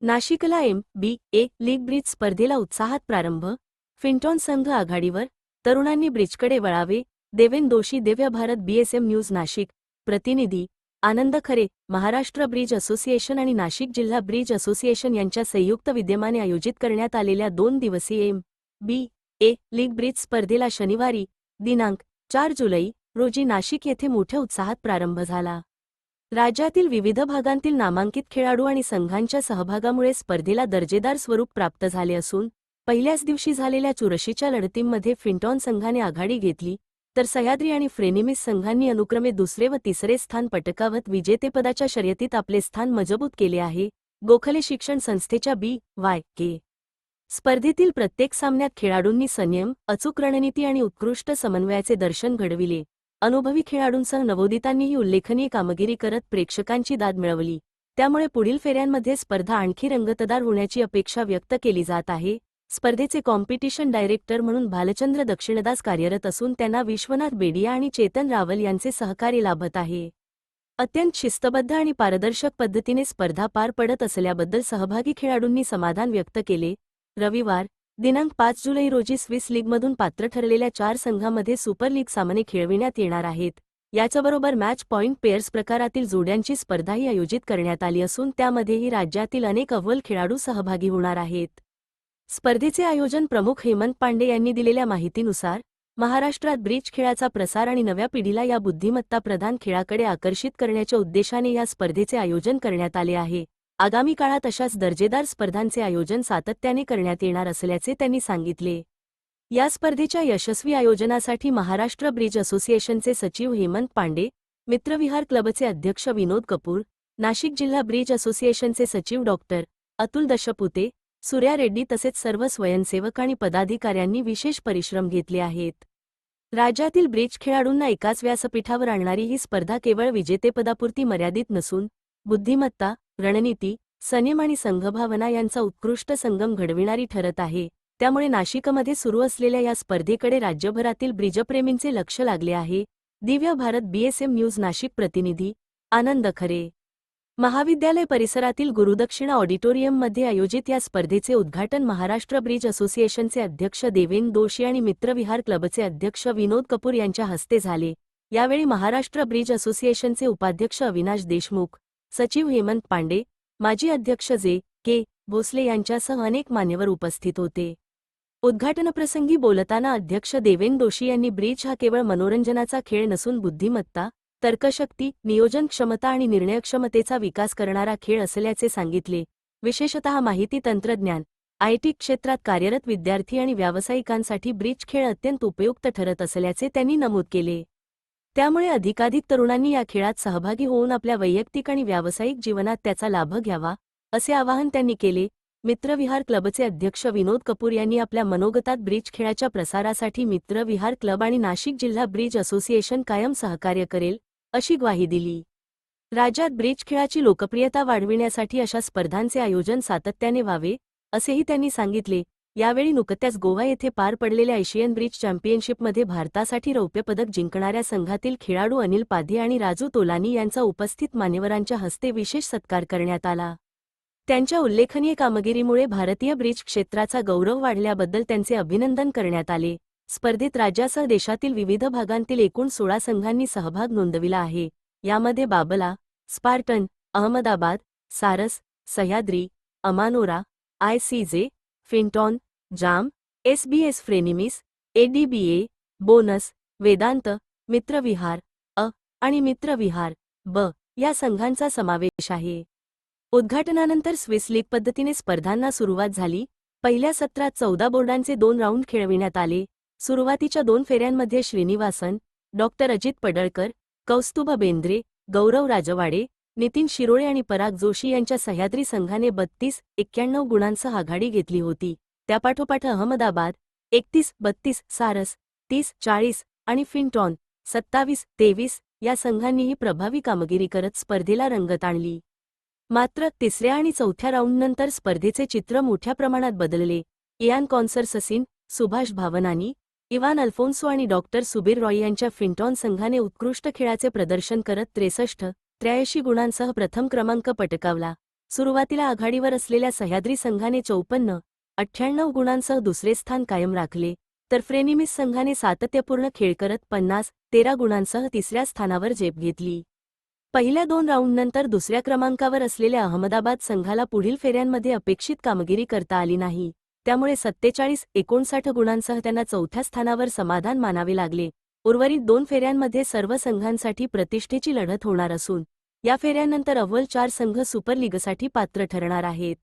नाशिकला MBA. League bridge स्पर्धेला उत्साहात प्रारंभ. फिंटॉन संघ आघाडीवर, तरुणांनी ब्रिजकडे वळावे. देवेन दोशी. दिव्य भारत. BSM news. नाशिक. प्रतिनिधी आनंद खरे. महाराष्ट्र ब्रिज असोसिएशन आणि नाशिक जिल्हा ब्रिज असोसिएशन यांच्या संयुक्त विद्यमाने आयोजित करण्यात आलेल्या 2 दिवसीय एम.बी.ए. लीग ब्रिज स्पर्धेला शनिवारी दिनांक 4 जुलै रोजी नाशिक येथे मोठ्या उत्साहात प्रारंभ झाला. राज्यातील विविध भागांतील नामांकित खेळाडू आणि संघांच्या सहभागामुळे स्पर्धेला दर्जेदार स्वरूप प्राप्त झाले असून पहिल्याच दिवशी झालेल्या चुरशीच्या लढतींमध्ये फिंटॉन संघाने आघाडी घेतली, तर सह्याद्री आणि फ्रेनिमिस संघांनी अनुक्रमे दुसरे व तिसरे स्थान पटकावत विजेतेपदाच्या शर्यतीत आपले स्थान मजबूत केले आहे. गोखले शिक्षण संस्थेच्या बी.वाय.के. स्पर्धेतील प्रत्येक सामन्यात खेळाडूंनी संयम, अचूक रणनीती आणि उत्कृष्ट समन्वयाचे दर्शन घडविले. अनुभवी खेळाडूंसह नवोदितांनीही उल्लेखनीय कामगिरी करत प्रेक्षकांची दाद मिळवली. त्यामुळे पुढील फेऱ्यांमध्ये स्पर्धा आणखी रंगतदार होण्याची अपेक्षा व्यक्त केली जात आहे. स्पर्धेचे कॉम्पिटिशन डायरेक्टर म्हणून भालचंद्र दक्षिणदास कार्यरत असून त्यांना विश्वनाथ बेडिया आणि चेतन रावल यांचे सहकार्य लाभत आहे. अत्यंत शिस्तबद्ध आणि पारदर्शक पद्धतीने स्पर्धा पार पडत असल्याबद्दल सहभागी खेळाडूंनी समाधान व्यक्त केले. रविवार दिनांक 5 जुलै रोजी स्विस लीगमधून पात्र ठरलेल्या 4 संघांमध्ये सुपर लीग सामने खेळविण्यात येणार आहेत. याच्याबरोबर मॅच पॉइंट पेअर्स प्रकारातील जोड्यांची स्पर्धाही आयोजित करण्यात आली असून त्यामध्येही राज्यातील अनेक अव्वल खेळाडू सहभागी होणार आहेत. स्पर्धेचे आयोजन प्रमुख हेमंत पांडे यांनी दिलेल्या माहितीनुसार महाराष्ट्रात ब्रिज खेळाचा प्रसार आणि नव्या पिढीला या बुद्धिमत्ता प्रधान खेळाकडे आकर्षित करण्याच्या उद्देशाने या स्पर्धेचे आयोजन करण्यात आले आहे. आगामी काळात अशाच दर्जेदार स्पर्धांचे आयोजन सातत्याने करण्यात येणार असल्याचे त्यांनी सांगितले. या स्पर्धेच्या यशस्वी आयोजनासाठी महाराष्ट्र ब्रिज असोसिएशनचे सचिव हेमंत पांडे, मित्रविहार क्लबचे अध्यक्ष विनोद कपूर, नाशिक जिल्हा ब्रिज असोसिएशनचे सचिव डॉक्टर अतुल दशपुते, सूर्या रेड्डी तसेच सर्व स्वयंसेवक आणि पदाधिकाऱ्यांनी विशेष परिश्रम घेतले आहेत. राज्यातील ब्रिज खेळाडूंना एकाच व्यासपीठावर आणणारी ही स्पर्धा केवळ विजेतेपदापुरती मर्यादित नसून बुद्धिमत्ता, रणनीती, संयम आणि संघभावना यांचा उत्कृष्ट संगम घडविणारी ठरत आहे. त्यामुळे नाशिकमध्ये सुरू असलेल्या या स्पर्धेकडे राज्यभरातील ब्रिजप्रेमींचे लक्ष लागले आहे. दिव्य भारत. BSM news. नाशिक. प्रतिनिधी आनंद खरे. महाविद्यालय परिसरातील गुरुदक्षिणा ऑडिटोरियममध्ये आयोजित या स्पर्धेचे उद्घाटन महाराष्ट्र ब्रिज असोसिएशनचे अध्यक्ष देवेन दोशी आणि मित्रविहार क्लबचे अध्यक्ष विनोद कपूर यांच्या हस्ते झाले. यावेळी महाराष्ट्र ब्रिज असोसिएशनचे उपाध्यक्ष अविनाश देशमुख, सचिव हेमंत पांडे, माजी अध्यक्ष जे.के. भोसले यांच्यासह अनेक मान्यवर उपस्थित होते. उद्घाटनप्रसंगी बोलताना अध्यक्ष देवेन दोशी यांनी ब्रिज हा केवळ मनोरंजनाचा खेळ नसून बुद्धिमत्ता, तर्कशक्ती, नियोजन क्षमता आणि निर्णयक्षमतेचा विकास करणारा खेळ असल्याचे सांगितले. विशेषतः माहिती तंत्रज्ञान, आयटी क्षेत्रात कार्यरत विद्यार्थी आणि व्यावसायिकांसाठी ब्रिज खेळ अत्यंत उपयुक्त ठरत असल्याचे त्यांनी नमूद केले. त्यामुळे अधिकाधिक तरुणांनी या खेळात सहभागी होऊन आपल्या वैयक्तिक आणि व्यावसायिक जीवनात त्याचा लाभ घ्यावा, असे आवाहन त्यांनी केले. मित्रविहार क्लबचे अध्यक्ष विनोद कपूर यांनी आपल्या मनोगतात ब्रिज खेळाच्या प्रसारासाठी मित्रविहार क्लब आणि नाशिक जिल्हा ब्रिज असोसिएशन कायम सहकार्य करेल, अशी ग्वाही दिली. राज्यात ब्रिज खेळाची लोकप्रियता वाढविण्यासाठी अशा स्पर्धांचे आयोजन सातत्याने व्हावे, असेही त्यांनी सांगितले. यावेळी नुकत्याच गोवा येथे पार पडलेल्या एशियन ब्रिज चॅम्पियनशिपमध्ये भारतासाठी रौप्य पदक जिंकणाऱ्या संघातील खेळाडू अनिल पाध्ये आणि राजू तोलानी यांचा उपस्थित मान्यवरांच्या हस्ते विशेष सत्कार करण्यात आला. त्यांच्या उल्लेखनीय कामगिरीमुळे भारतीय ब्रिज क्षेत्राचा गौरव वाढल्याबद्दल त्यांचे अभिनंदन करण्यात आले. स्पर्धेत राज्यासह देशातील विविध भागांतील एकूण 16 संघांनी सहभाग नोंदविला आहे. यामध्ये बाबला, स्पार्टन, अहमदाबाद, सारस, सह्याद्री, अमानोरा, आयसीजे, फिंटॉन, जाम, एसबीएस फ्रेनिमिस, एडीबीए, बोनस, वेदांत, मित्रविहार अ आणि मित्रविहार ब या संघांचा समावेश आहे. उद्घाटनानंतर स्विस लीग पद्धतीने स्पर्धांना सुरुवात झाली. पहिल्या सत्रात 14 बोर्डांचे 2 राऊंड खेळविण्यात आले. सुरुवातीच्या 2 फेऱ्यांमध्ये श्रीनिवासन, डॉक्टर अजित पडळकर, कौस्तुभ बेंद्रे, गौरव राजवाडे, नितीन शिरोळे आणि पराग जोशी यांच्या सह्याद्री संघाने 32-91 गुणांसह आघाडी घेतली होती. त्यापाठोपाठ अहमदाबाद 31-32, सारस 30-40 आणि फिंटॉन 27-23 या संघांनीही प्रभावी कामगिरी करत स्पर्धेला रंगत आणली. मात्र तिसऱ्या आणि चौथ्या राऊंडनंतर स्पर्धेचे चित्र मोठ्या प्रमाणात बदलले. इयान कॉन्सरससिन, सुभाष भावनानी, इवान अल्फोन्सो आणि डॉक्टर सुबीर रॉय यांच्या फिंटॉन संघाने उत्कृष्ट खेळाचे प्रदर्शन करत 63-83 गुणांसह प्रथम क्रमांक पटकावला. सुरुवातीला आघाडीवर असलेल्या सह्याद्री संघाने 54-98 गुणांसह दुसरे स्थान कायम राखले, तर फ्रेनिमिस संघाने सातत्यपूर्ण खेळ करत 50-13 गुणांसह तिसऱ्या स्थानावर झेप घेतली. पहिल्या 2 राऊंडनंतर दुसऱ्या क्रमांकावर असलेल्या अहमदाबाद संघाला पुढील फेऱ्यांमध्ये अपेक्षित कामगिरी करता आली नाही, त्यामुळे 47-59 गुणांसह त्यांना चौथ्या स्थानावर समाधान मानावे लागले. उर्वरित 2 फेऱ्यांमध्ये सर्व संघांसाठी प्रतिष्ठेची लढत होणार असून या फेऱ्यांनंतर अव्वल 4 संघ सुपर लीगसाठी पात्र ठरणार आहेत.